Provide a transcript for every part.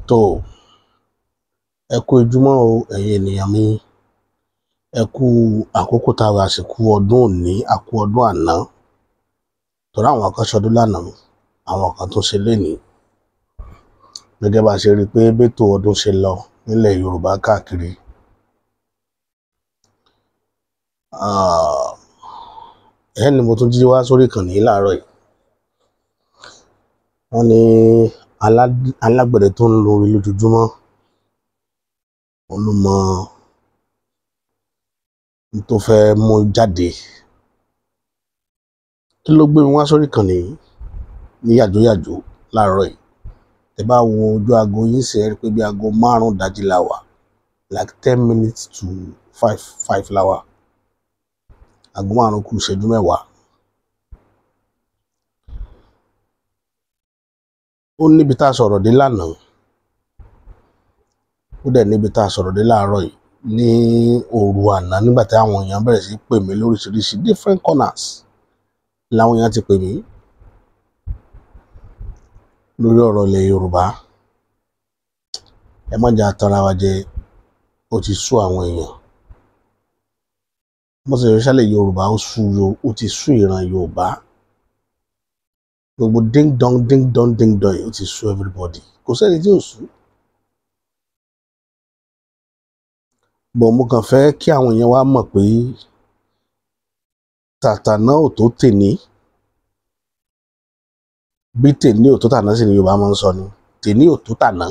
tó ẹ kú ojúmọ́ o ẹ̀yin ènìyàn mi, ẹ kú àkókò tá a wà, àsìkò ọdún òní, àkú ọdún àná. Torí àwọn kan ṣọdún lánàá, àwọn kan tó ṣe lénìí. Gẹ́gẹ́ bá a ṣe rí i pé bẹ́tò ọdún ṣe lọ nílẹ̀ Yorùbá káàkiri. Ẹni mo tún jí wá sórí ìkànnì láàárọ̀ yìí. Wọ́n ní alágbẹ̀dẹ tó ń lo orin lójoojúmọ́, òun ló mọ tó fẹ́ mú jáde. Kí ló gbé mi wá sórí ìkànnì ní yàjóyàjó láàárọ̀ yìí? Ẹ bá wo ojú aago yín sí ẹ rí pé bí aago 5 dájí la wà, like 10 minutes to 5 la wà. Aago 5 kù ìṣẹ́jú 10. Ó níbi tá a sọ̀rọ̀ dé lánàá, ó dẹ̀ níbi tá a sọ̀rọ̀ dé láàárọ̀ yìí ní òru àná, nígbà tí àwọn èèyàn bẹ̀rẹ̀ sí pè mí lóríṣiríṣi different corners láwọn èèyàn ti pè mí lórí ọ̀rọ̀ ilẹ̀ Yorùbá. Ẹ má jà tanra wa jẹ, ó ti sú àwọn èèyàn. Mo sì ṣẹlẹ̀ Yorùbá ó ti sú ìran Yorùbá. Gbogbo ding dong ó ti sú everybody. Kò sẹ́ni tí ò sú. Bọ̀ mo kàn fẹ́ kí àwọn èèyàn wa mọ̀ pé tàtàná ò tó tèní, bí tèní ò tó tàná sì ni Yorùbá máa ń sọ ni. Tèní ò tó tàná.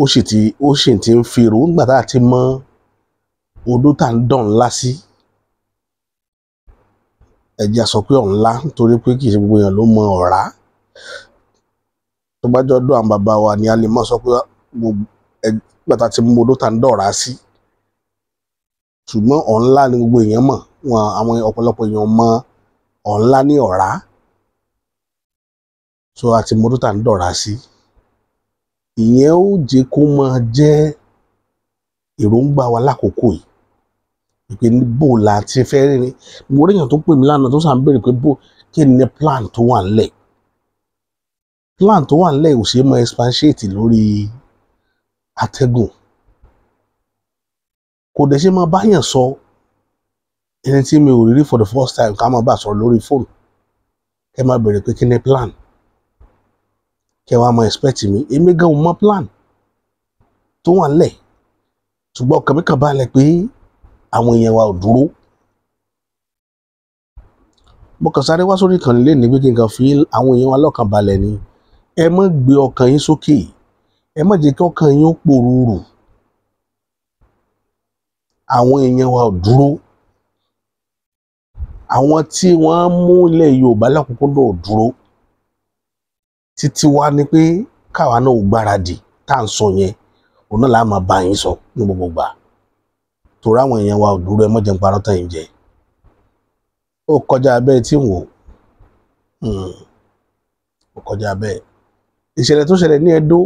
Ó sì ti ń fi irú nígbà tá a ti mọ odó tá ń dán ńlá sí. Ẹja sọ pé ọ̀nlá nítorí pé kì í ṣe gbogbo èèyàn ló mọ ọ̀rá. Tó bá jọ́dọ̀ àwọn bàbá wa ni a lè mọ̀ sọ pé nígbà tá a ti mọ odó tá ń dọ̀rá sí. Ṣùgbọ́n ọ̀nlá ni gbogbo èèyàn mọ̀. Àwọn ọ̀pọ̀lọpọ̀ èèyàn mọ ọ̀nlá ní ọ̀rá. So a ti mọ odó tá ń dọ̀rá sí. Ìyẹn ó jẹ́ kó máa jẹ́ èròǹgbà wa lákòókò yìí. Ìpè ní bó la ti fẹ́ rí. Mo rí èèyàn tó pè mí lánàá tó sàn béèrè pé kí ni plan tó wà nílẹ̀. Plan tó wà nílẹ̀ ò ṣe é mọ expatiate lórí atẹ́gùn. Kò dẹ̀ ṣe máa báyàn sọ ẹni tí mi ò rí for the first time ká máa bá sọ̀rọ̀ lórí fóònù. Kẹ́ máa béèrè pé kí ni plan. Kẹ́ wá máa expect mi. Èmi gan ò mọ plan tó wà nílẹ̀. Ṣùgbọ́n ọkàn mi kàn balẹ̀ pé àwọn èèyàn wa ò dúró. Mo kàn sáré wá sórí ìkànnì lénìí pé kí n kàn fi àwọn èèyàn wa lọ́kàn balẹ̀ ni. Ẹ má gbé ọkàn yín sókè. Ẹ má jẹ́ kí ọkàn yín ó pòrúurù. Àwọn èèyàn wa ò dúró. Àwọn tí wọ́n mú ilẹ̀ Yorùbá lọ́kùnkúndùn ò dúró. Títí wá ni pé káwa náà ò gbáradì tá à ń sọ yẹn. Òun náà la máa bá yín sọ ní gbogbo ìgbà. Torí àwọn èèyàn wa ò dúró, ẹ má jẹ́ n parọ́ tàn yín jẹ. Ó kọjá bẹ́ẹ̀ tí ń wò. Ó kọjá bẹ́ẹ̀. Ìṣẹ̀lẹ̀ tó ṣẹlẹ̀ ní Ẹdó,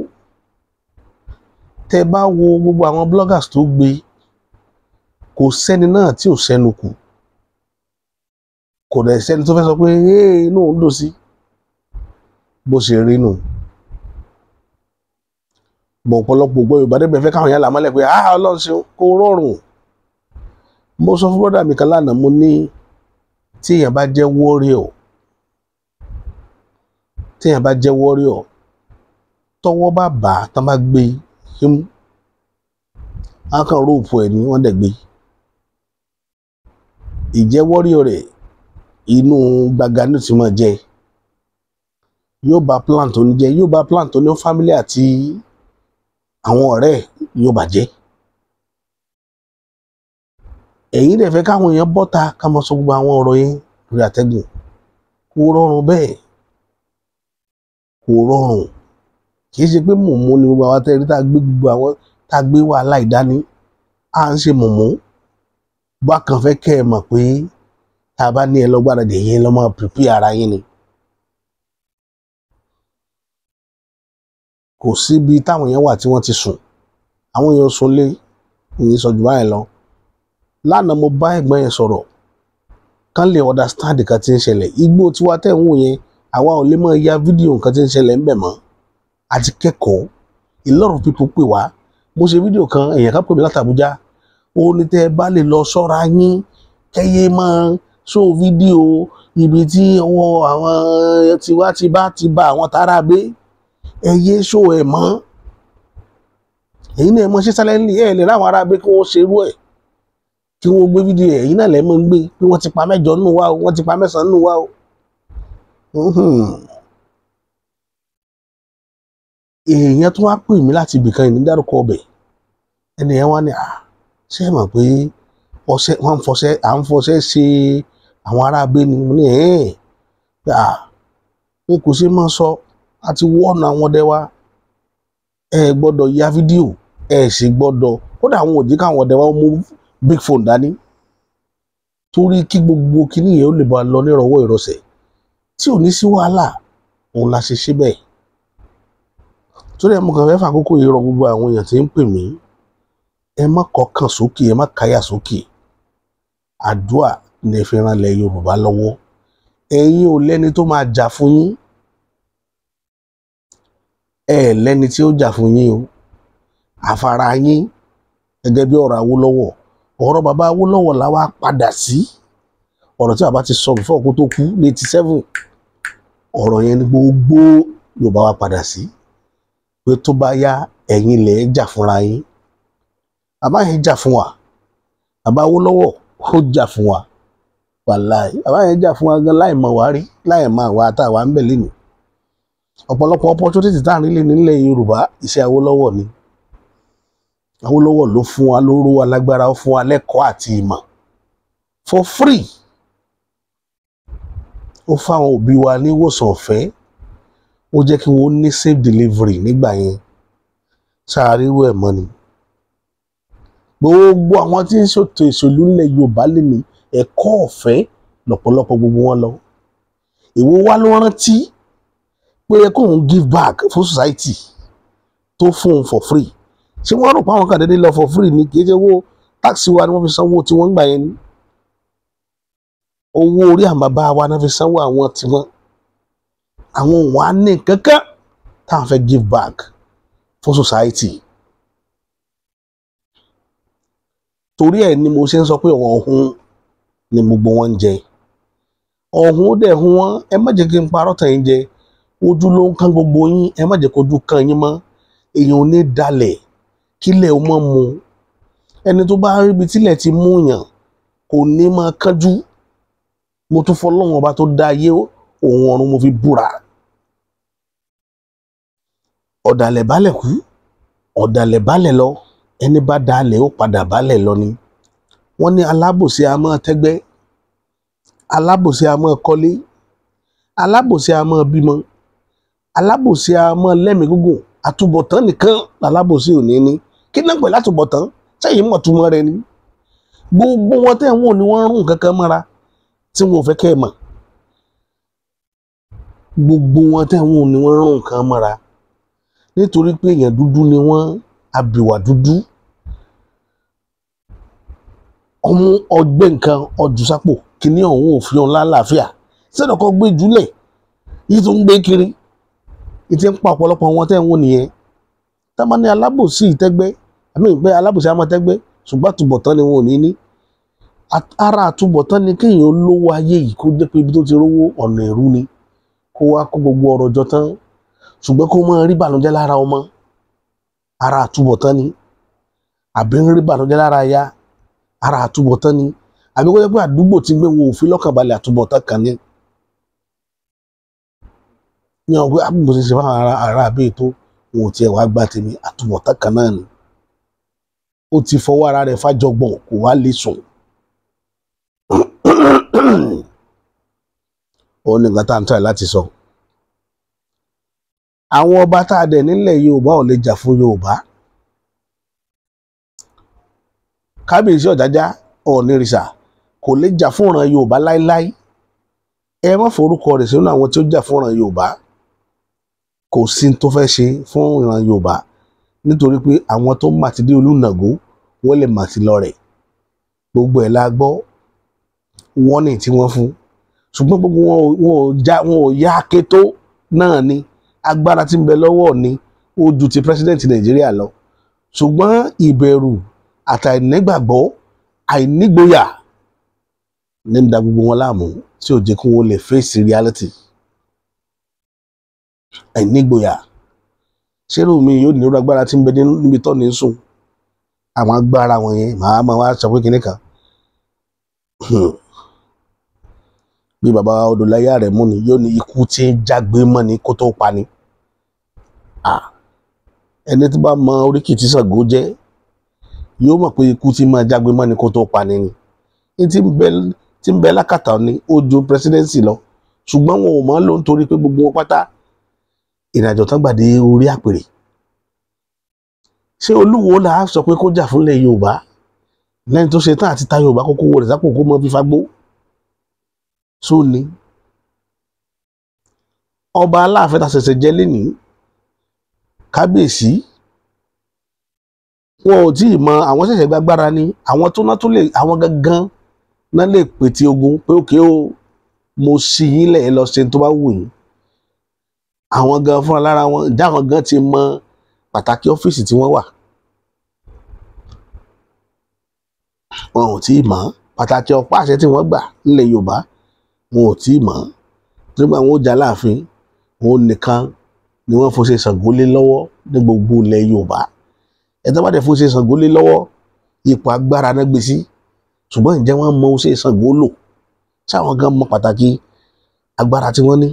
tẹ́ bá wo gbogbo àwọn bloggers tó gbé, kò sẹ́ni náà tí ò sẹ́nu kù. Kò dẹ̀ sẹ́ni tó fẹ́ sọ pé inú òun dùn sí. Bó ṣe rí nù. Bọ̀ ọ̀pọ̀lọpọ̀ gbọ́ Yorùbá débẹ̀ fẹ́ káwọn yẹn là mọ́lẹ̀ pé Ọlọ́run ṣe kó rọrùn. Mo sọ fún brọ́dà mi kan lánàá, mo ní tí èèyàn bá jẹ́ warrior, tọ́wọ́ bá bà á tán bá gbé him, á kàn róòpù ẹ̀ ní wọ́n dẹ̀ gbé. Ìjẹ́ warrior rẹ̀ inú gbàgà ní ti máa jẹ. Yóò bá plan tó ní jẹ, yóò bá plan tó ní family àti àwọn ọ̀rẹ́ yóò bàjẹ́. Ẹ̀yin dẹ̀ fẹ́ káwọn èèyàn bọ́ta ká máa sọ gbogbo àwọn ọ̀rọ̀ yẹn lórí àtẹ́gùn. Kò rọrùn bẹ́ẹ̀. Kò rọrùn. Kì í ṣe pé mọ̀mọ́ ni gbogbo àwọn atẹ́rí tá a gbé gbogbo àwọn tá a gbé wàhálà ìdání. À ń ṣe mọ̀mọ́. Bákan fẹ́ kẹ́ ẹ mọ̀ pé tá a bá ní ẹ lọ gbáradì yẹn lọ máa prepare ara yín ni. Kò síbi táwọn èèyàn wà tí wọ́n ti sùn. Àwọn èèyàn sùn lé ìyẹn sọ jù báyìí lọ. Lánàá mo bá ẹ̀gbọ́n yẹn sọ̀rọ̀ kán lè understand nǹkan tí ń ṣẹlẹ̀. Igbó tiwa tẹ̀ ń wò yẹn, àwa ò lè máa ya fídíò nǹkan tí ń ṣẹlẹ̀ ńbẹ̀ mọ́. àti kẹ́kọ̀ọ́. A lot of people pè wá. Mo ṣe fídíò kan, èèyàn kan pè mí láti Àbújá. Ó ní tẹ́ ẹ bá lè lọ ṣọ́ra yín kẹ́yẹ máa show fídíò ibi tí ọwọ́ àwọn tiwa ti bá àwọn tára gbé. Ẹ yé show ẹ̀ mọ́. Èyí náà mọ̀ ṣe silently ẹ̀ lè ráwọn ará gbé kí wọ́n ṣerú ẹ̀. Kí wọ́n gbé fídíò ẹ̀, èyí náà lẹ́ mọ́ ń gbé pé wọ́n ti pa 8 nínú wa o, wọ́n ti pa 9 nínú wa o. Èèyàn tó wá pè mí láti ibìkan ìní dárúkọ ọbẹ̀. Ẹni ẹ̀ wá ní ṣé ẹ mọ̀ pé à ń fọṣẹ́ ṣe àwọn ará gbé ni. Mo ní pé kò ṣe máa sọ àti wọ́ọ̀nù àwọn ọdẹ wa. Ẹ gbọ́dọ̀ ya fídíò, ẹ sì gbọ́dọ̀, kódà àwọn òjì káwọn ọdẹ wa mú big phone dání torí kí gbogbo kíní yẹn ó lè bá lọ nírọ̀wọ́ ìrọsẹ̀ tí ò ní sí wàhálà. Òun la ṣe bẹ́ẹ̀. Torí ẹ̀ mo kàn fẹ́ fàkókò yìí rọ gbogbo àwọn èèyàn tí ń pè mí, ẹ má kọkàn sókè, ẹ má káyà sókè. Àdúà ní ẹ fi ran ilẹ̀ Yorùbá lọ́wọ́. Ẹ̀yin ò lẹ́ni tó máa jà fún yín. Ẹ lẹ́ni tí ó jà fún yín o. Àfàrà yín gẹ́gẹ́ bí ọ̀rọ̀ Awólọ́wọ̀. Ọ̀rọ̀ bàbá Awólọ́wọ̀ la wá padà sí. Ọ̀rọ̀ tí bàbá ti sọ before kó tó kú ní 87. Ọ̀rọ̀ yẹn ni gbogbo Yorùbá wa padà sí. Pé tó bá yá ẹ̀yin lẹ̀ jà fúnra yín. Bàbá yẹn jà fún wa. Bàbá Awólọ́wọ̀ ó jà fún wa. Wàláhì bàbá yẹn jà fún wa gan láì mọ̀ wá rí, láì mọ̀ àwa àtàwà ń bẹ̀ lénìí. Ọ̀pọ̀lọpọ̀ opportunity tá à ń rí nílẹ̀ Yorùbá iṣẹ́ Awólọ́wọ̀ ni. Awólọ́wọ̀ ló fún wa lóró wa lágbára, ó fún wa lẹ́kọ̀ọ́ àti ìmọ̀ for free. Ó fáwọn òbí wa ní ìwòsàn ọ̀fẹ́. Ó jẹ́ kí wọ́n ní safe delivery nígbà yẹn. Ṣáàríwò ẹ̀ mọ́ ni. Gbogbo àwọn tí ń ṣètò ìṣèlú nílẹ̀ Yorùbá lè ní ẹ̀kọ́ ọ̀fẹ́ lọ́pọ̀lọpọ̀ gbogbo wọn lọ. Èwo wá ló rántí pé ẹ kóun give back fún society tó fún un for free. Ṣé wọ́n rò pé àwọn kan dédé lọ for free ni? Kì í ṣe owó táàsì wa ni wọ́n fi sanwó tí wọ́n ń gbà yẹn ni. Owó orí àwọn bàbá wa náà fi sanwó àwọn tiwọn. Àwọn òun á ní kankan táwọn fẹ́ give back fún society. Torí ẹ̀ ni mo ṣe ń sọ pé ọ̀hún ni gbogbo wọn ń jẹ. Ọ̀hún ó dẹ̀ hun wọn. Ẹ má jẹ́ kí n parọ́ tàn yín jẹ. Ojú ló ń kán gbogbo yín. Ẹ má jẹ́ kójú kan yín mọ́. Èèyàn ò ní dalẹ̀ kílẹ̀ ó mọ́ mu. Ẹni tó bá rí ibi tílẹ̀ ti mú yàn kò ní máa kánjú. Mo tún fọlọ́run ọba tó dá ayé òun ọ̀run mo fi búra. Ọ̀dàlẹ̀ bálẹ̀ kú, ọ̀dàlẹ̀ bálẹ̀ lọ. Ẹni bá dalẹ̀ ó padà bálẹ̀ lọ ni. Wọ́n ní alábòsí a máa tẹ́gbẹ́, alábòsí a máa kọ́lé, alábòsí a máa bímọ, alábòsí a máa lẹ́mìí gígùn. Àtúbọ̀tán nìkan alábòsí ò ní ní. Kí náà pẹ̀lú àtúbọ̀tán? Sẹ́yìn mọ̀ túmọ̀ rẹ̀ ni. Gbogbo wọn tẹ́ wọn ni wọ́n rún kankan mọ́ra tí wọn ò fẹ́ kẹ́ ẹ mọ̀. Gbogbo wọn tẹ́ wọn ni wọ́n rún nǹkan mọ́ra nítorí pé èèyàn dúdú ni wọ́n, abìwà dúdú. Ọmú ọgbẹ́ nǹkan ọjù sápò kìíní ọ̀hún òfin ọ̀hún lálàáfíà. Sẹ́dọ̀ kan gbé jùlẹ̀ yìí tó ń gbé kiri. Ìtí ń pa ọ̀pọ̀lọpọ̀ wọn tẹ́ wọn nìyẹn. Tá bá ní alábòsí ìtẹ́gbẹ́, àmì ìgbé alábòsí àmọ́ tẹ́gbẹ́, ṣùgbọ́n àtúbọ̀tán ni wọn ò ní ní. Ara àtúbọ̀tán ni kéèyàn olówó ayé yìí kó jẹ́ pé ibi tó ti rówó ọ̀nà ìrú ni. Kó wá kó gbogbo ọrọ̀ jọ tán. Ṣùgbọ́n kó máa rí ìbànújẹ́ lára ọmọ. Ara àtúbọ̀tán ni. Àbí ń rí ìbànújẹ́ lára aya. Ara àtúbọ̀tán ni. Àbí kó jẹ́ pé àdúgbò tí ń gbé wọn ò fi lọ́kàn balẹ̀ àtúbọ̀tán kan ní. Ní ọ̀gbẹ́ àbúgbò ṣe fún ara àbí ètò wọn ò tiẹ̀ wá gbá tèmi àtúbọ̀tán kan náà ni. Ó ti fọwọ́ ara rẹ̀ fájọgbọ̀n kò wá lè sùn. Ó ní nǹkan tá à ń tọ́ ẹ̀ láti sọ. Àwọn ọba tá a dẹ̀ nílẹ̀ Yorùbá ò lè jà fún Yorùbá. Kábíyèsí Ọ̀jájá Ọ̀ọ̀nìrìṣà kò lè jà fún ìran Yorùbá láíláí. Ẹ má forúkọ rẹ̀ sínú àwọn tí ó jà fún ìran Yorùbá. Kò sí tó fẹ́ ṣe fún ìran Yorùbá nítorí pé àwọn tó mà ti dé Olúnàgó wọ́n lè mà ti lọ rẹ̀. Gbogbo ẹ̀ la gbọ́ wọ́n ní tí wọ́n fún. Ṣùgbọ́n gbogbo wọn ò yá akétó náà ni. Agbára tí ń bẹ lọ́wọ́ ni ó ju ti president Nàìjíríà lọ ṣùgbọ́n ìbẹ̀rù àtàìnígbàgbọ́ àìnígboyà ní ń da gbogbo wọn láàmú tí ò jẹ́ kí wọ́n lè face reality. Àìnígboyà ṣérò mi yóò nílò agbára tí ń bẹ níbi tó ní sùn àwọn agbára wọn yẹn màá máa wá sọ pé kinní kan bí bàbá Odòláyé rẹ̀ mú ni yóò ní ikú tí ń jágbe mọ́ ni kó tó pa ni. Ẹni tí bá mọ oríkì tí Ṣàngó jẹ́ yóò mọ̀ pé ikú tí máa jágbe mọ́ ni kó tó pa ni ni. Tí ń bẹ lákàtà ni ó ju presidency lọ ṣùgbọ́n wọn ò mọ̀ ló ń torí pé gbogbo wọn pátá ìrìnàjò tán gbàdé orí àpèrè. Ṣé Olúwo là á sọ pé kó jà fúnlẹ̀ Yorùbá lẹ́yìn tó ṣe tán àti ta Yorùbá kókó wọ rẹ̀ sápò kó mọ fífa gbó tó ní. Ọba Aláàfin ta ṣẹ̀ṣẹ̀ jẹ lénìí kábíyèsí wọn ò tí ì mọ àwọn ṣẹ̀ṣẹ̀ gbàgbára ni àwọn tó ná tó lè àwọn gangan náà lè pètè ogun pé òkè o mo ṣí yín lẹ̀ lọ ṣe tó bá wù yín. Àwọn gan fúnra lára wọn ìjà àwọn gan ti mọ pàtàkì ọ́fíìsì tí wọ́n wà. Wọn ò tí ì mọ̀ pàtàkì ọ̀pá àṣẹ tí wọ́n gbà nílẹ̀ Yorùbá wọn ò tí ì mọ̀ torí pé àwọn ó jà láàfin òun nìkan ni wọ́n fún ṣe Ṣàngó lé lọ́wọ́ ní gbogbo ilẹ̀ Yorùbá. Ẹ̀tọ́ bá dẹ̀ fún ṣe Ṣàngó lé lọ́wọ́ ipò agbára náà gbé sí ṣùgbọ́n ǹjẹ́ wọ́n mọ ṣe Ṣàngó lò ṣáwọn gan mọ pàtàkì agbára tí wọ́n ní.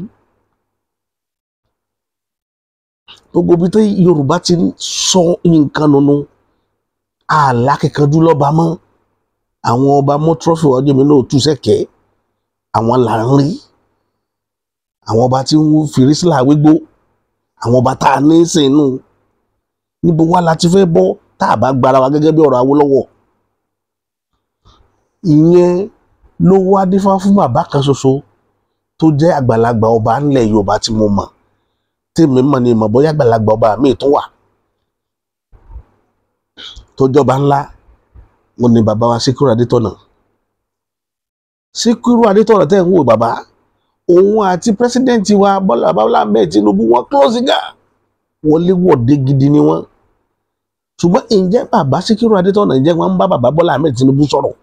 Gbogbo ibi tí Yorùbá ti ń sọ nǹkan nínú àlákẹ́kọ̀ọ́jú lọ́ba mọ́ àwọn ọba mọ́ trọ́fì ọjọ́ mi náà tú sẹ́kẹ̀ẹ́ àwọn là ń rí àwọn ọba tí ń fìrí sílà wégbó àwọn ọba tá a ní sínú níbo wá la ti fẹ́ bọ́ tá a bá gbára wa gẹ́gẹ́ bí ọ̀rọ̀ Awólọ́wọ̀. Ìyẹn ló wá dífá fún bàbá kan ṣoṣo tó jẹ́ àgbàlagbà ọba ńlẹ̀ Yorùbá tí mo mọ̀ tí mi mọ̀ ni mọ̀ bóyá àgbàlagbà ọba mi tún wà tó jọba ńlá wọn ni bàbá wa Síkírù Adétọ̀nà. Síkírù Adétọ̀nà tẹ́ ń wò bàbá òun àti pírẹsidẹ́ǹtì wa Bọ́lá Ahmed Tinubu wọn close ga wọlé wọ̀de gidi ni wọ́n ṣùgbọ́n ǹjẹ́ bàbá Síkírù Adétọ̀nà ǹjẹ́ wọ́n ń bá bàbá Bọ́lá Ahmed Tinubu sọ̀rọ̀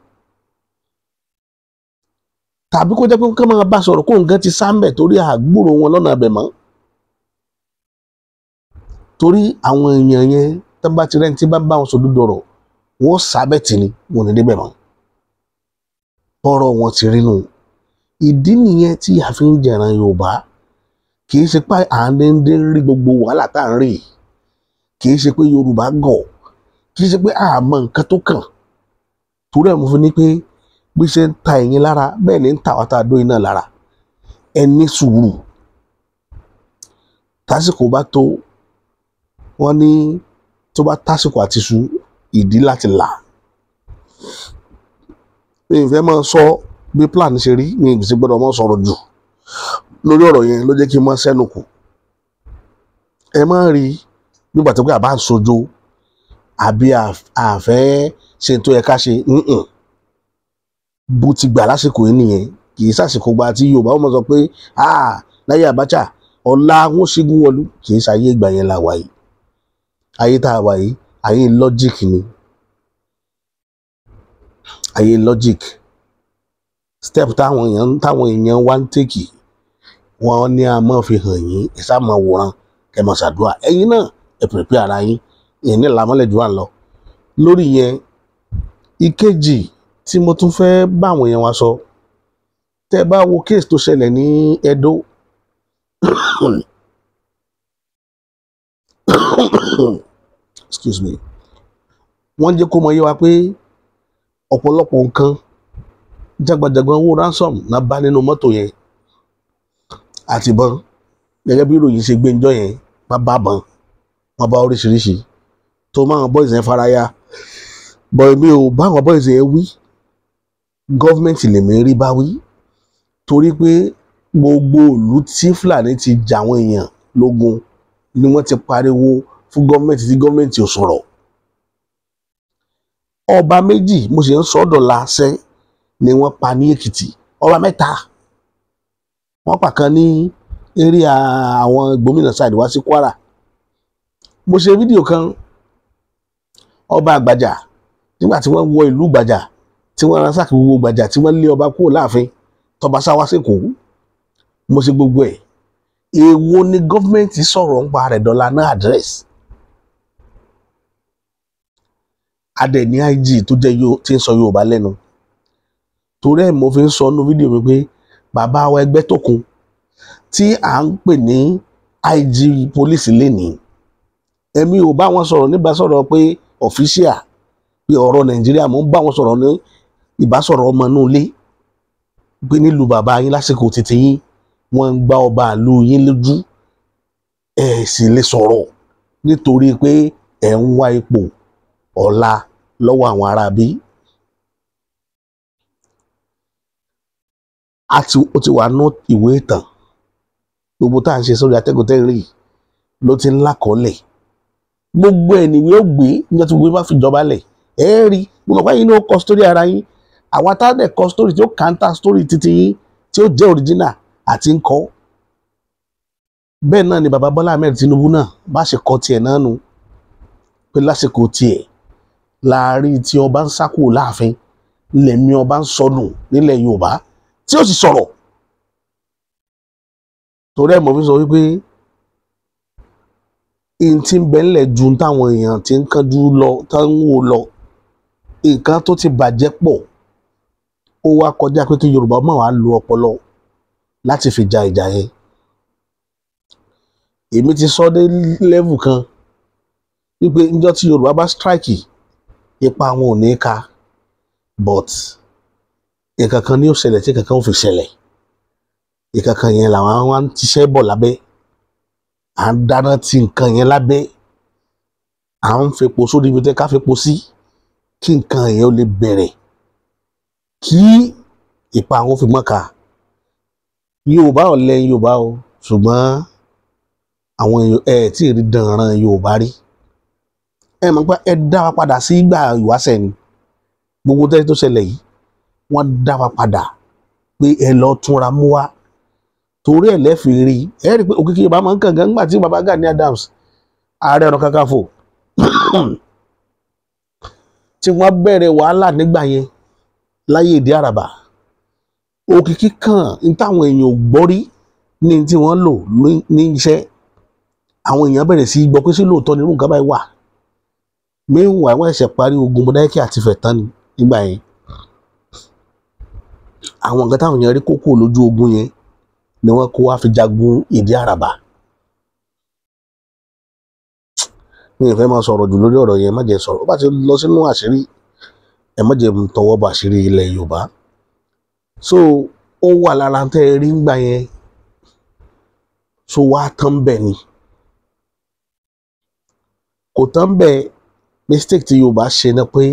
tàbí kó jẹ́ pé kí wọ́n máa bá sọ̀rọ̀ kó nǹkan ti sáńbẹ̀ torí àgbúrò wọn lọ́nà abẹ̀ mọ́ torí àwọn èèyàn yẹn tó bá ti rẹ́ni tí bá bá wọn sọ dúdọ̀rọ̀ wọ́n sábẹ̀ tì ní wọn ní débẹ̀ mọ́ ọ̀rọ̀ wọn ti rí nù. Ìdí nìyẹn tí a fi ń jẹran Yorùbá kì í ṣe pé à ń dé rí gbogbo wàhálà tá à ń rí kì í ṣe pé Yorùbá gọ̀ kì í ṣe pé a mọ nǹkan tó kàn torí ẹ̀ mo fi ní pé bí ṣe ń ta ẹ̀yin lára bẹ́ẹ̀ ni ń ta wàtá dó iná lára ẹ ní sùúrù tásìkò bá tó wọ́n ní tó bá tásìkò àti su ìdí láti là. Mi ò fẹ́ máa sọ bí plan ṣe rí mi ò sì gbọ́dọ̀ máa sọ̀rọ̀ jù lórí ọ̀rọ̀ yẹn ló jẹ́ kí n máa sẹ́nu kù. Ẹ má rí nígbà tó pé àbá ń sojo àbí àfẹ́ ṣe tó yẹ ká ṣe bó ti gbà lásìkò yìí nìyẹn kì í sàsìkò gba tí Yorùbá wọn sọ pé láyé Abacha ọ̀la wọn ṣígun wọlú kì í ṣayé ìgbà yẹn la wà yìí ayé tá a wà yìí ayé logic ni ayé logic step táwọn èèyàn wá ń tèkì wọn ní a máa fi hàn yín ẹ sá máa wòran kẹ máa ṣàdúrà ẹ̀yin náà ẹ pèpè ara yín ìyẹn ní làmọ́lẹ̀ jù wà lọ. Lórí yẹn ìkejì tí mo tún fẹ́ bá àwọn èèyàn wa sọ tẹ́ bá wo case tó ṣẹlẹ̀ ní Edo excuse me wọ́n jẹ́ kó mọ yé wa pé ọ̀pọ̀lọpọ̀ nǹkan jágbajàgban owó ransom náà bá nínú mọ́tò yẹn àtìbọn gẹ́gẹ́ bí ìròyìn ṣe gbé ńjọ́ yẹn bá bọn wọ́n bá oríṣiríṣi tó máa boys yẹn faraya bọ̀ èmi ò bá àwọn boys yẹn wí gọ́fìmẹ̀ntì lèmi rí bá wí torí pé gbogbo ìlú tí Fúlàní ti jà àwọn èèyàn lógun ni wọ́n ti pariwo fún gọ́fìmẹ̀ntì tí gọ́fìmẹ̀ntì ò sọ̀rọ̀. Ọba méjì mo ṣe ń sọ́dọ̀ láṣẹ ni wọ́n pa ní Èkìtì ọba mẹ́ta wọ́n pa kan ní area àwọn gómìnà side wá sí Kwara mo ṣe fídíò kan ọba Àgbàjà nígbà tí wọ́n wọ ìlú Gbàjà tí wọ́n ransack gbogbo Gbàjà tí wọ́n lé ọba kúrò láàfin tọba sáwá sẹ́kọ̀ọ́ mo ṣe gbogbo ẹ̀. Èwo ni gọ́fìmẹ̀ntì sọ̀rọ̀ ń pa rẹ̀ dọ́là náà àdírẹ́sì. Adẹ ní IG tó jẹ́ tí ń sọ Yorùbá lẹ́nu. Torí ẹ̀ mo fi ń sọ nínú fídíò mi pé bàbá wa Ẹgbẹ́tókun tí à ń pè ní IG police lénìí, èmi ò bá wọn sọ̀rọ̀ nígbà sọ̀rọ̀ pé official pé ọ̀rọ̀ Nàìjíríà, mo ń bá wọn sọ̀rọ̀ ní ìbásọ̀rọ̀ ọmọ inú ilé pé nílùú bàbá yín lásìkò títí yín wọ́n ń gbá ọba ìlú yín lójú, ẹ̀ sì lè sọ̀rọ̀ nítorí pé ẹ̀ ń wá ipò ọ̀la lọ́wọ́ àwọn aráabí. Ó ti wà ní ìwé ìtàn, gbogbo tá à ń ṣe sórí atẹ́gùn tẹ́rì ló ti ń lákọọ́lẹ̀, gbogbo ẹ̀ nìwé ó gbé níjọ́ tí gbogbo bá fi jọba lẹ̀ ẹ̀ rí. Mo mọ̀ pé yín ní ó kọ sítórì ara yín, àwọn atádẹ̀ kọ sítórì tí ó kàńtà sítórì títí yín tí ó jẹ́ òrìjínà àti ń kọ́. Bẹ́ẹ̀ náà ni bàbá Bọ́lá Ahmed Tinubu náà bá ṣe kọ tiẹ̀ náà nù pé lásìkò tiẹ̀ láàárín tí ọba ń sákò láàfin lẹ̀mí ọba ń sọnù nílẹ̀ Yorùbá tí ó sì sọ̀rọ̀. Torí ẹ̀ mo fi sọ wípé in ti ń bẹ́ńlẹ̀ ju táwọn èèyàn ti ń kánjú lọ tá ń wò lọ, nǹkan tó ti bàjẹ́ pọ̀, ó wá kọjá pé kí Yorùbá máa wá lo ọpọlọ láti fi ja ìjà yẹn. Èmi ti sọ dé level kan wípé níjọ́ tí Yorùbá bá strike ipa wọn ò ní ká, but nǹkan kan ní ó ṣẹlẹ̀ tí nǹkan kan ò fi ṣẹlẹ̀. Nǹkan kan yẹn làwọn wá ń tiṣẹ́ bọ̀ lábẹ́, à ń dáná ti nǹkan yẹn lábẹ́, à ń fepo sórí ibi tẹ́ ká fepo sí kí nǹkan yẹn ó lè bẹ̀rẹ̀ kí ipa wọn fi mọ́ ká. Yorùbá ò lẹ́yìn Yorùbá o, ṣùgbọ́n àwọn èèyàn tí ì rí dànràn Yorùbá rí. Ẹ mọ̀ pé ẹ dá wa padà sí ìgbà ìwáṣẹ̀ ni gbogbo tẹ́lẹ̀ tó ṣẹlẹ̀ yìí, wọ́n dá wa padà pé ẹ lọ túnra mú wá. Torí ẹ̀ lẹ́fìí rí ẹ rí i pé òkìkí Yorùbá máa ń kàn gan nígbà tí bàbá Gani Adams Ààrẹ Ọ̀nà Kakanfò tí wọ́n bẹ̀rẹ̀ wàhálà nígbà yẹn láyé Ìdí Àràbà, òkìkí kan ní táwọn èèyàn ò gbọ́ rí ní tí wọ́n lò ní iṣẹ́. Àwọn èèyàn bẹ̀rẹ̀ sí í gbọ́ pé sí lóòótọ́ ni irú nǹkan báyìí wà. Meanwhile wọ́n ẹ̀ṣẹ̀ parí ogun Mọdákẹ́kẹ́ àti Fẹ̀tán ni nígbà yẹn. Àwọn nǹkan táwọn èèyàn rí kókó lójú ogun yẹn ni wọ́n kó wá fi jagun Ìdí Àràbà. Mi ò fẹ́ máa sọ̀rọ̀ jù lórí ọ̀rọ̀ yẹn, má jẹ́ sọ̀rọ̀. Ó bá ti lọ sínú àṣírí, ẹ má jẹ́ tọwọ́ bọ àṣírí ilẹ̀ Yorùbá. So ó wà lára tẹ́ ẹ rí ńgbà yẹn, so wá tán bẹ́ẹ̀ ni. Kò tán bẹ́ẹ̀, mistake tí Yorùbá ṣe ni pé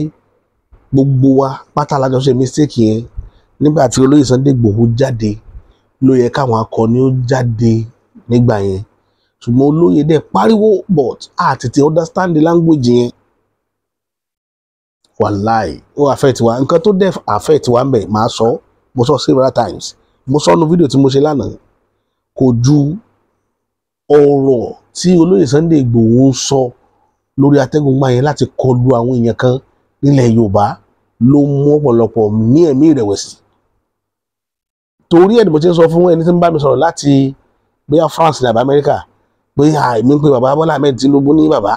gbogbo wa pátá la jọ ṣe mistake yẹn. Nígbà tí olóyè Sunday Igboho jáde ló yẹ káwọn akọni ó jáde nígbà yẹn, ṣùgbọ́n olóyè dẹ̀ pariwo but a tètè understand the language yẹn. Wàláì ó affect wa, nǹkan tó dẹ̀ affect wa ń bẹ̀ máa sọ, mo sọ several times, mo sọ nínú fídíò tí mo ṣe lánàá, kò ju ọ̀rọ̀ tí olóyè Sunday Igboho ń sọ lórí atẹ́gùn gbà yẹn láti kọlu àwọn èèyàn kan nílẹ̀ Yorùbá ló mú ọ̀pọ̀lọpọ̀ ní ẹ̀mí ìrẹ̀wẹ̀sì. Torí ẹ̀ ni mo ti ń sọ fún ẹni tí ń bá mi sọ̀rọ̀ láti bóyá France ní àbá Amẹ́ríkà pé àìmí pé bàbá Bọ́lá Ahmed Tinubu ní bàbá.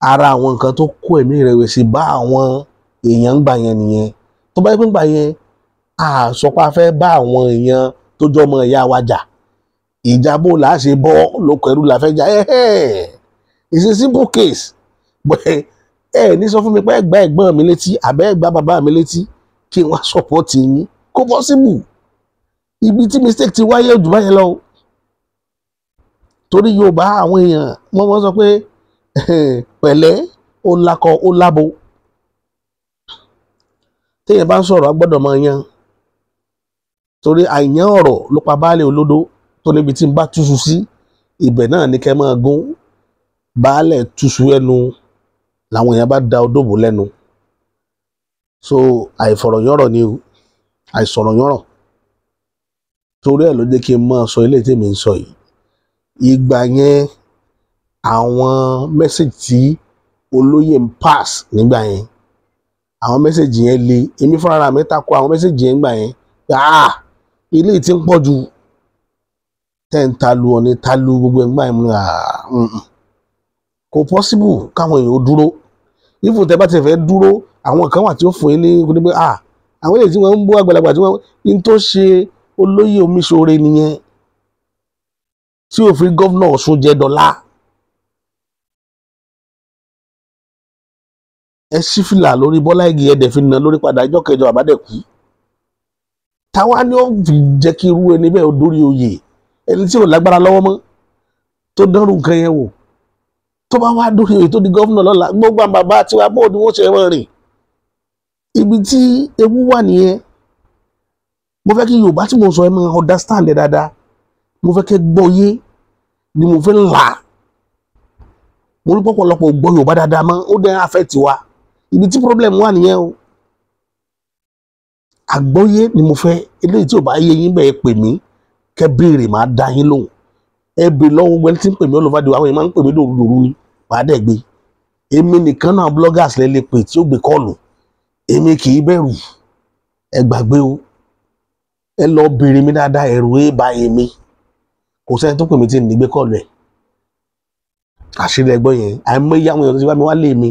Ara àwọn nǹkan tó kó ẹ̀mí ìrẹ̀wẹ̀sì bá àwọn èèyàn ń gbà yẹn nìyẹn. Tó bá yẹ pé ń gbà yẹn a sọ pé a fẹ́ bá àwọn èèyàn tó jọ ọmọ ìyá wa jà, ìjà bó là á ṣe bọ́ lóko ẹrú la fẹ́ jà. It's a simple case. Ẹ ní sọ fún mi pé ẹ gbá ẹ̀gbọ́n mi létí àbẹ́ ẹ gbá bàbá mi létí kí n wá support yín, kò possible. Ibi tí mistake ti wáyé jù báyẹn lọ. Torí Yorùbá àwọn èèyàn wọ́n sọ pé pẹ̀lẹ́ ó lakọ ó lábo. Téèyàn bá ń sọ̀rọ̀ a gbọ́dọ̀ máa yan. Torí àìyàn ọ̀rọ̀ ló pa baálé olódó tó níbi tí ń bá túṣu sí ibẹ̀ náà ní kẹ́ máa gún. Baálẹ̀ túṣu ẹnu làwọn èèyàn bá da odòbò lẹ́nu. So àìfọ̀rọ̀yọ̀rọ̀ ni o, àìsọ̀rọ̀yọ̀rọ̀. Torí ẹ̀ ló jẹ́ kí n máa sọ eléyìí tèmi ń sọ yìí. Ìgbà yẹn àwọn message tí olóyè ń pass nígbà yẹn àwọn message yẹn le èmi fúnra mi takò àwọn message yẹn nígbà yẹn ilé tí ń pọ̀ ju tẹ́ ń talu ọ̀ni talu gbogbo ẹ̀ nígbà yẹn kò possible káwọn èèyàn ó dúró if tẹ́ bá ti fẹ́ dúró àwọn kan wà tí ó fún yín ní pé àwọn èèyàn tí wọ́n ń bú àgbàlagbà tí wọ́n ń tó ṣe olóyè Omiṣore nìyẹn tí ò fi gọ́vnà Ọ̀ṣun jẹ dọ́là ẹ ṣí fìlà lórí Bọ́lá Ìgè ẹ̀dẹ̀ fi nà lórí padà ọjọ́ kẹjọ àbádẹ́kù táwa ni ó fi jẹ́ kí irú ẹni bẹ́ẹ̀ dórí oyè ẹni tí ò lágbára lọ́wọ́ mọ́ tó dánrù nǹkan yẹn wò tó bá wá dórí oyè tó di gọ́vnà lọ́la gbogbo àwọn bàbá tiwa bóò ni wọ́n ṣe wọ́n rìn ibi tí ewu wà nìyẹn mo fẹ́ kí Yorùbá tí mo sọ ẹ máa understand ẹ dáadáa mo fẹ́ kẹ́ gbọ́ yé ni mo fẹ́ là mo rí pọ̀pọ̀lọpọ̀ gbọ́ Yorùbá dáadáa mọ́ ó dẹ́ afẹ́ tiwa ibi tí problem wà nìyẹn o àgbọ́yé ni mo fẹ́ eléyìí tí ò bá yé yín bẹ́ẹ̀ pè mí kẹ́ béèrè máa dá yín lóhùn ẹ bè lọ́wọ́ gbẹ́ni tí ń pè mí all over the world àwọn èèyàn máa ń pè mí dòrúdòrú ni wàá dẹ̀ gbé èmi nìkan náà bloggers lè lè pè tí ó gbé kọ́ọ̀lù èmi kì í bẹ̀rù ẹ gbàgbé o ẹ lọ béèrè mi dáadáa ẹ̀rù ẹ bá èmi kò sẹ́ni tó pè mí tí ń gbé kọ́ọ̀lù ẹ̀ àṣírí ẹgbọ́n yẹn àìmọye àwọn èèyàn tó ti bá mi wá lé mi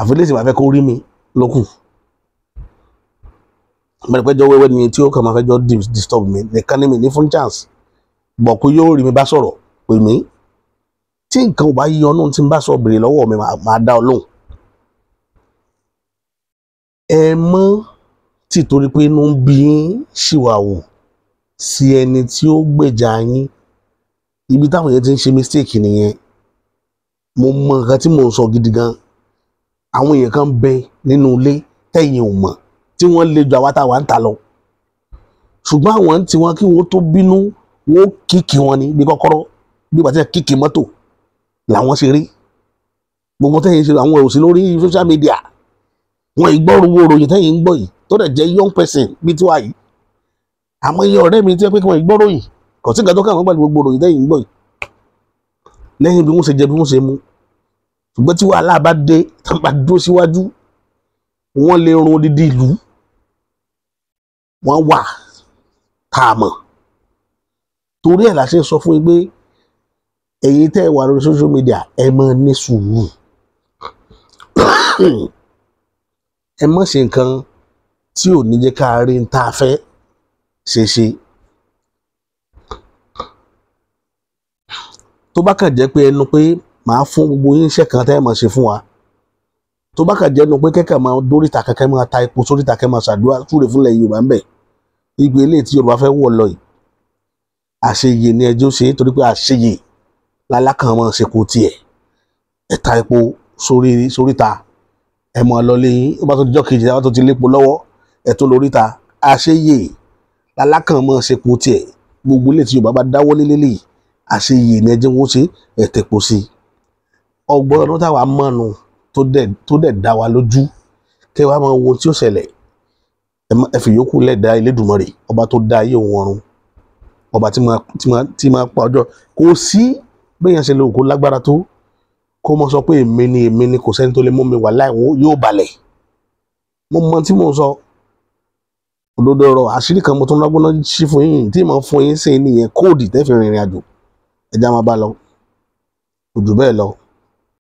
àfẹ́lẹ́sì máa fẹ́ kó rí mi lókù mẹ́rẹ̀pẹ́jọ́ wẹ́wẹ́ ni tí ó kàn máa fẹ́ jọ disturb mi nìkan ní mi ní fún chance bọ̀ pé yóò rí mi bá sọ̀rọ̀ pè mí tí nǹkan ò bá yí ọ̀nà tí ń bá sọ béèrè lọ́wọ́ mi máa dá ọ lóhùn ẹ mọ́ tí torí pé inú ń bí yín ṣìwàwù sí ẹni tí ó gbèjà yín ibi táwọn yẹn ti ń ṣe mistake nìyẹn mo mọ nǹkan tí mò ń sọ gidi gan àwọn èèyàn kan bẹ nínú ilé tẹ̀yìn ò mọ̀ tí wọ́n lè ju àwa táwa ń ta lọ ṣùgbọ́n àwọn tí wọ́n kí wọ́n tó bínú wọ́n kíkì wọn ni bí kọ́kọ́rọ́ bí bàtẹ́ kíkì mọ́tò làwọn ṣe rí gbogbo tẹ̀yìn ṣe àwọn òsì lórí social media wọn ìgbọ́rù wo ròyìn tẹ̀yìn ń gbọ́ yìí tó dẹ̀ jẹ́ young person bí tí wàá yìí àmọ́ iye ọ̀rẹ́ mi tí wọ́n pé kí wọ́n ìgbọ́rò yìí kò sí nǹkan tó kàn wọ́n pẹ̀lú gbogbo ròyìn tẹ̀yìn ń gbọ́ yìí lẹ́yìn bí wọ́n ṣe jẹ bí wọ́n ṣe mú ṣùgbọ́n tí wàhálà bá dé tó bá dúró síwájú wọ́n lè run odidi ìlú wọ́n wà tá a mọ̀ torí ẹ̀ la ṣe sọ fún yín pé ẹ̀yin tẹ́ ẹ wà lórí social media ẹ máa ní sùúrù ẹ má ṣe nǹkan tí ò ní jẹ́ ká rí n tá a fẹ́ ṣe tó bá kàn jẹ́ pé ẹnu pé màá fún gbogbo yín iṣẹ́ kan tẹ́ ẹ máa ṣe fún wa tó bá kàn jẹ́ ẹnu pé kẹ́kẹ́ máa dóríta kẹ́kẹ́ máa ta epo sóríta kẹ́kẹ́ máa ṣàdúrà súre fúnlẹ̀ Yorùbá ń bẹ̀ ìgbé eléyìí tí Yorùbá fẹ́ wọ̀ lọ yìí àṣeyè ni ẹjọ́ ṣe torí pé àṣeyè lálákàn máa ṣe kó tiẹ̀ ẹ ta epo sóríta ẹ mọ̀ lọ́lé yín ó bá tó dijọ́ kejì àwọn tó ti lépo lọ́wọ́ ẹ tó lóríta àṣeyè lálákàn máa ṣe kó tiẹ̀ gbogbo eléyìí tí Yorùbá bá dáwọ́ lé lélẹ́yìí àṣeyè ni ẹjẹ́ wọn ṣe ẹ̀tẹ̀pọ̀ sí ọgbọ́n ọdún táwa mọ́nu tó dẹ̀ dá wa lójú kí wàá máa wo tí ó ṣẹlẹ̀ ẹ fi yòókù lẹ́ẹ̀dá Elédùmarè ọba tó dá ayé òun ọ̀run ọba tí máa pa ọjọ́ kò sí bẹ́yàn ṣe lè kó lágbára tó kó mọ sọ pé èmi ni kò sẹ́ni tó lè mú mi wà láì yóò balẹ̀ mo mọ tí mò ń sọ òdodo ọ̀rọ̀ àṣírí kan mo tún lágbóná sí fún yín tí mo fún yín sí nìyẹn kóòdì tẹ́ fi rìnrìn àjò ẹja máa bá lọ kò jù bẹ́ẹ̀ lọ.